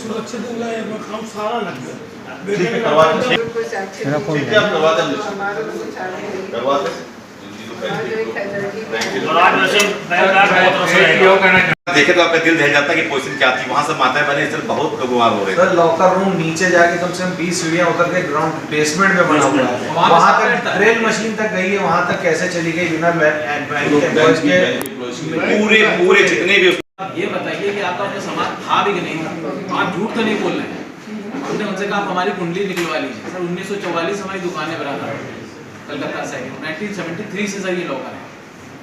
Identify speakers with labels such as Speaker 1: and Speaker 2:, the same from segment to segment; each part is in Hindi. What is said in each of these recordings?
Speaker 1: सुरक्षित काम सारा लग गया।
Speaker 2: देखे तो आपका दिल दहल जाता कि पोजीशन क्या थी वहाँ से माताएं बने इस तरह बहुत लोग बीमार हो रहे
Speaker 3: हैं। लॉकर रूम नीचे जाके कम से कम 20 सीढ़ियां उतर के ग्राउंड बेसमेंट में बना हुआ है, वहाँ तक ड्रिल मशीन तक गई है, वहाँ तक कैसे चली गई बिना
Speaker 2: पूरे जितने भी।
Speaker 4: ये बताइए कि आपका अपना सामान था भी कि नहीं था? आप झूठ तो नहीं बोल रहे हैं। हमने उनसे कहा हमारी कुंडली निकलवा लीजिए। सर 1944 हमारी दुकानें बना था कलकत्ता से, 1973 से सर ये लॉकर है।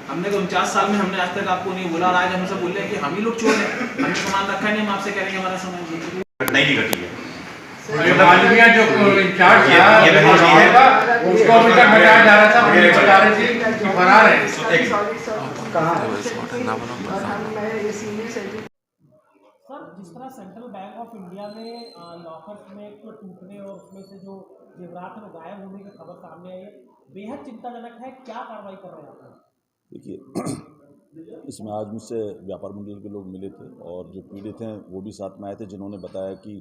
Speaker 4: हमने तो 49 साल में हमने आज तक आपको नहीं बोला, और आज हमसे बोल रहे हैं कि हम ही लोग चोर हैं, हमने सामान रखा नहीं, हम आपसे कह रहे हैं हमारा सामान
Speaker 2: घटना ही नहीं घटी है।
Speaker 5: जो इंचार्ज था उसको अभी तक हटाया जा रहा था, मुझे बता रहे थे कि फरार है।
Speaker 1: सर जिस तरह सेंट्रल बैंक ऑफ इंडिया में लॉकर्स में तो टूटने और उसमें से जो जेवरात में गायब होने की खबर सामने आई है, बेहद चिंताजनक है। क्या कार्रवाई कर रहे हैं आप?
Speaker 6: देखिए, इसमें आज मुझसे व्यापार मंडल के लोग मिले थे और जो पीड़ित हैं वो भी साथ में आए थे, जिन्होंने बताया कि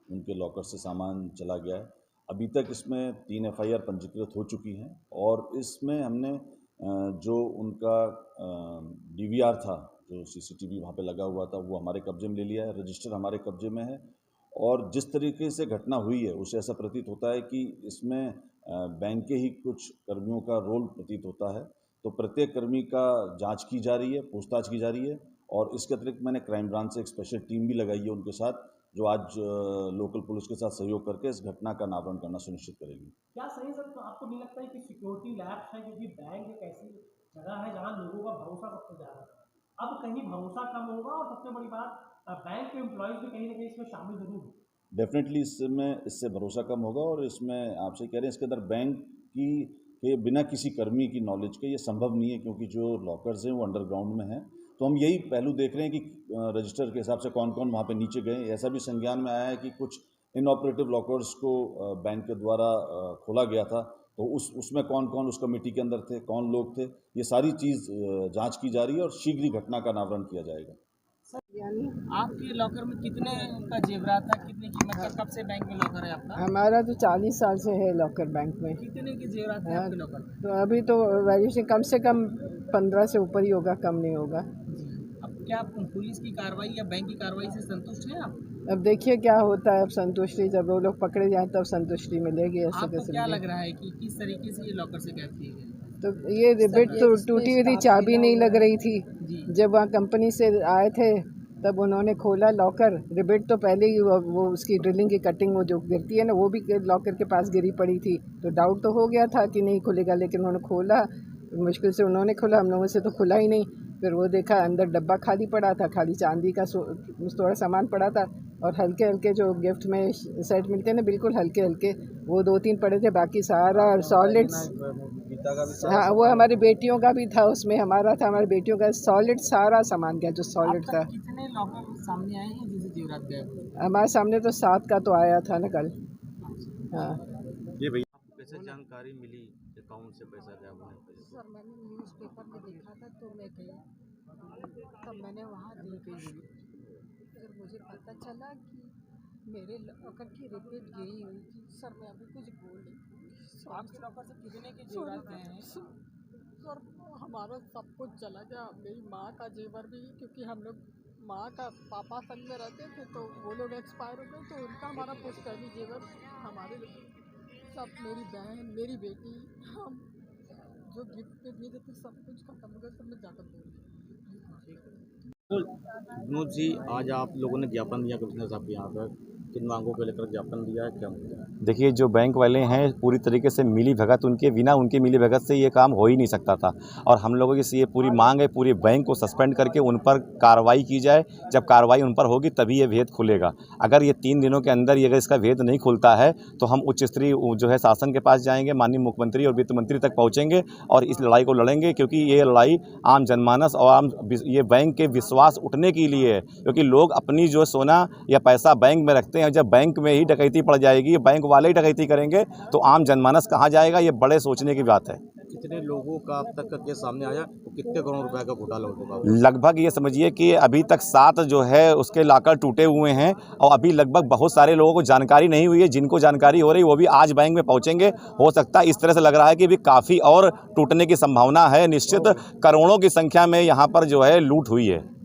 Speaker 6: उनके लॉकर से सामान चला गया है। अभी तक इसमें 3 FIR पंजीकृत हो चुकी हैं और इसमें हमने जो उनका DVR था, जो CCTV वहाँ पे लगा हुआ था, वो हमारे कब्जे में ले लिया है, रजिस्टर हमारे कब्जे में है। और जिस तरीके से घटना हुई है उससे ऐसा प्रतीत होता है कि इसमें बैंक के ही कुछ कर्मियों का रोल प्रतीत होता है। तो प्रत्येक कर्मी का जांच की जा रही है, पूछताछ की जा रही है, और इसके अतिरिक्त मैंने क्राइम ब्रांच से एक स्पेशल टीम भी लगाई है उनके साथ, जो आज लोकल पुलिस के साथ सहयोग करके इस घटना का अनावरण करना सुनिश्चित करेगी।
Speaker 1: क्या सही सर, तो आपको नहीं लगता है कि सिक्योरिटी लैप्स है, क्योंकि बैंक एक ऐसी जगह है जहां लोगों का भरोसा सबसे ज़्यादा है, अब कहीं भरोसा कम होगा, और सबसे बड़ी बात बैंक के एम्प्लॉयज़ भी कहीं ना कहीं इसमें शामिल जरूर हो।
Speaker 6: डेफिनेटली इससे भरोसा कम होगा, और इसमें आपसे कह रहे हैं इसके अंदर बैंक की के बिना किसी कर्मी की नॉलेज के ये संभव नहीं है, क्योंकि जो लॉकर्स हैं वो अंडरग्राउंड में हैं। तो हम यही पहलू देख रहे हैं कि रजिस्टर के हिसाब से कौन कौन वहाँ पे नीचे गए। ऐसा भी संज्ञान में आया है कि कुछ इनऑपरेटिव लॉकर्स को बैंक के द्वारा खोला गया था, तो उसमें कौन कौन उस कमेटी के अंदर थे, कौन लोग थे, ये सारी चीज़ जाँच की जा रही है और शीघ्र ही घटना का अनावरण किया जाएगा।
Speaker 7: आपके लॉकर में कितने का जेवरात था, कितनी कीमत का, कब से बैंक में लॉकर है आपका?
Speaker 8: हमारा तो 40 साल से है लॉकर बैंक में।
Speaker 7: कितने के जेवरात है आपके लॉकर में?
Speaker 8: तो अभी तो वैल्यूएशन कम से कम 15 से ऊपर ही होगा, कम नहीं होगा।
Speaker 7: अब क्या पुलिस की कार्रवाई या बैंक की कार्रवाई से संतुष्ट हैं आप?
Speaker 8: अब देखिए क्या होता है, अब संतुष्टि जब वो लोग पकड़े जाए तब संतुष्टि मिलेगी। ऐसे
Speaker 7: आपको क्या लग रहा है कि किस तरीके से ये लॉकर से कैद किए गए?
Speaker 8: तो ये रिबिट तो टूटी हुई थी, चाबी नहीं लग रही थी। जब वहाँ कंपनी से आए थे तब उन्होंने खोला लॉकर, रिबिट तो पहले ही वो उसकी ड्रिलिंग की कटिंग वो जो गिरती है ना, वो भी लॉकर के पास गिरी पड़ी थी, तो डाउट तो हो गया था कि नहीं खुलेगा, लेकिन उन्होंने खोला, मुश्किल से उन्होंने खोला, हम लोगों से तो खुला ही नहीं। फिर वो देखा अंदर डब्बा खाली पड़ा था, खाली चांदी का थोड़ा सामान पड़ा था, और हल्के हल्के जो गिफ्ट में सेट मिलते हैं ना, बिल्कुल हल्के हल्के, वो 2-3 पड़े थे, बाकी सारा सॉलिड्स। हाँ, वो हमारी बेटियों का भी था, उसमें हमारा था, हमारी बेटियों का सॉलिड सारा सामान गया जो सॉलिड था।
Speaker 7: कितने लॉकर सामने आए हैं जिसे जेवरात गए?
Speaker 8: हमारे सामने तो 7 का तो आया था ना कल। हाँ,
Speaker 2: ये भैया आपको कैसे जानकारी मिली अकाउंट से पैसा गायब होने की?
Speaker 9: सर मैंने न्यूज़पेपर में देखा था, तो मैं गई, तब मैंने वहाँ देखी, फिर मुझे पता चला कि मेरे लॉकर की रिपीट गिरी हुई थी। सर मैं अभी कुछ बोल नहीं।
Speaker 7: आपके लॉकर से कितने के जेवरात गए हैं?
Speaker 9: सर हमारा सब कुछ चला गया, मेरी माँ का जेवर भी, क्योंकि हम लोग माँ का पापा संग में रहते थे, तो वो लोग एक्सपायर हो गए, तो उनका हमारा पुश्तैनी जेवर हमारे सब, मेरी बहन, मेरी बेटी, हम जो गिफ्ट पे दिए थे सब कुछ खत्म हो गया। सब में जाकर
Speaker 2: विनोद जी, आज आप लोगों ने ज्ञापन दिया कमिश्नर साहब के यहाँ पर, किन मांगों को लेकर ज्ञापन दिया है, क्या मुद्दा है?
Speaker 10: देखिए, जो बैंक वाले हैं पूरी तरीके से मिली भगत, उनके बिना उनकी मिली भगत से ये काम हो ही नहीं सकता था, और हम लोगों की ये पूरी मांग है, पूरी बैंक को सस्पेंड करके उन पर कार्रवाई की जाए। जब कार्रवाई उन पर होगी तभी ये भेद खुलेगा। अगर ये 3 दिनों के अंदर अगर इसका भेद नहीं खुलता है तो हम उच्च स्तरीय जो है शासन के पास जाएंगे, माननीय मुख्यमंत्री और वित्त मंत्री तक पहुँचेंगे और इस लड़ाई को लड़ेंगे, क्योंकि ये लड़ाई आम जनमानस और ये बैंक के विश्वास उठने के लिए है। क्योंकि लोग अपनी जो सोना या पैसा बैंक में रखते हैं, जब बैंक में ही डकैती पड़ जाएगी, बैंक वाले ही डकैती करेंगे, तो आम जनमानस कहाँ जाएगा? ये बड़े सोचने की बात है।
Speaker 2: कितने लोगों का अब तक का केस सामने आया तो कितने करोड़ रुपए का घोटाला हो चुका?
Speaker 10: लगभग ये समझिए कि अभी तक 7 जो है उसके लॉकर टूटे हुए हैं और अभी लगभग बहुत सारे लोगों को जानकारी नहीं हुई है। जिनको जानकारी हो रही वो भी आज बैंक में पहुंचेंगे। हो सकता है इस तरह से लग रहा है कि अभी काफ़ी और टूटने की संभावना है। निश्चित करोड़ों की संख्या में यहाँ पर जो है लूट हुई है।